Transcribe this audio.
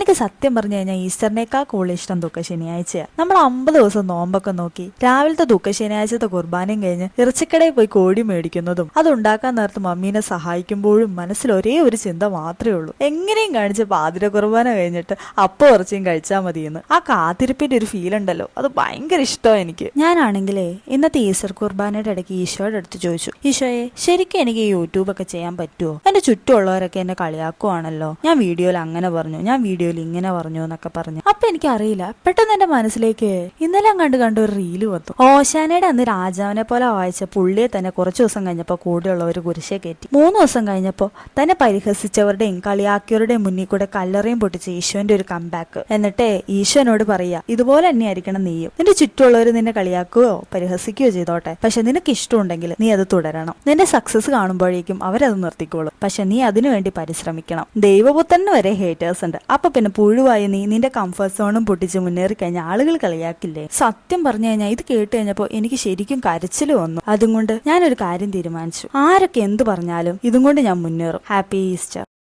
എനിക്ക് സത്യം പറഞ്ഞു കഴിഞ്ഞാൽ ഈസ്റ്ററിനേക്കാൾ കൂടുതൽ ഇഷ്ടം ദുഃഖ ശനിയാഴ്ചയാണ്. നമ്മൾ 50 ദിവസം നോമ്പൊക്കെ നോക്കി രാവിലത്തെ ദുഃഖ ശനിയാഴ്ചത്തെ കുർബാനയും കഴിഞ്ഞ് ഇറച്ചിക്കടയിൽ പോയി കോഴി മേടിക്കുന്നതും അതുണ്ടാക്കാൻ നേരത്ത് മമ്മീനെ സഹായിക്കുമ്പോഴും മനസ്സിൽ ഒരേ ഒരു ചിന്ത മാത്രമേ ഉള്ളൂ, എങ്ങനെയും കാണിച്ച് പാതിര കുർബാന കഴിഞ്ഞിട്ട് അപ്പം ഇറച്ചിയും കഴിച്ചാൽ മതിയെന്ന്. ആ കാത്തിരിപ്പിന്റെ ഒരു ഫീൽ ഉണ്ടല്ലോ, അത് ഭയങ്കര ഇഷ്ടമാണ് എനിക്ക്. ഞാനാണെങ്കിലേ ഇന്നത്തെ ഈസ്റ്റർ കുർബാനയുടെ ഇടയ്ക്ക് ഈശോയുടെ അടുത്ത് ചോദിച്ചു, ഈശോയെ ശരിക്കും എനിക്ക് യൂട്യൂബൊക്കെ ചെയ്യാൻ പറ്റുമോ? എന്റെ ചുറ്റുമുള്ളവരൊക്കെ എന്നെ കളിയാക്കുവാണല്ലോ, ഞാൻ വീഡിയോയിൽ അങ്ങനെ പറഞ്ഞു, ഞാൻ വീഡിയോയിൽ ഇങ്ങനെ പറഞ്ഞു എന്നൊക്കെ പറഞ്ഞു. അപ്പൊ എനിക്ക് അറിയില്ല, പെട്ടെന്ന് എന്റെ മനസ്സിലേക്ക് ഇന്നലെ കണ്ട് ഒരു റീല് വന്നു. ഓശാനയുടെ അന്ന് രാജാവിനെ പോലെ വായിച്ച പുള്ളിയെ തന്നെ കുറച്ചു ദിവസം കഴിഞ്ഞപ്പോ കൂടെയുള്ളവർ കുരിശെ കയറ്റി. 3 ദിവസം കഴിഞ്ഞപ്പോ തന്നെ പരിഹസിച്ചവരുടെയും കളിയാക്കിയവരുടെയും മുന്നിൽ കൂടെ കല്ലറയും പൊട്ടിച്ച് ഈശോന്റെ ഒരു കംബാക്ക്. എന്നിട്ടേ ഈശോനോട് പറയാ, ഇതുപോലെ തന്നെ ആയിരിക്കണം നീയും. നിന്റെ ചുറ്റുമുള്ളവർ നിന്നെ കളിയാക്കുകയോ പരിഹസിക്കുകയോ ചെയ്തോട്ടെ, പക്ഷെ നിനക്ക് ഇഷ്ടമുണ്ടെങ്കിൽ നീ അത് തുടരണം. നിന്റെ സക്സസ് കാണുമ്പോഴേക്കും അവരത് നിർത്തിക്കോളും, പക്ഷെ നീ അതിനുവേണ്ടി പരിശ്രമിക്കണം. ദൈവപുത്രന് വരെ ഹേറ്റേഴ്സ് ഉണ്ട്. അപ്പൊ പിന്നെ പുഴുവായി നീ നിന്റെ കംഫർട്ട് സോണും പൊട്ടിച്ച് മുന്നേറി കഴിഞ്ഞാൽ ആളുകൾ കളിയാക്കില്ലേ? സത്യം പറഞ്ഞു കഴിഞ്ഞാൽ ഇത് കേട്ട് കഴിഞ്ഞപ്പോ എനിക്ക് ശരിക്കും കരച്ചിൽ വന്നു. അതുകൊണ്ട് ഞാനൊരു കാര്യം തീരുമാനിച്ചു, ആരൊക്കെ എന്ത് പറഞ്ഞാലും ഇതും കൊണ്ട് ഞാൻ മുന്നേറും. Happy Easter.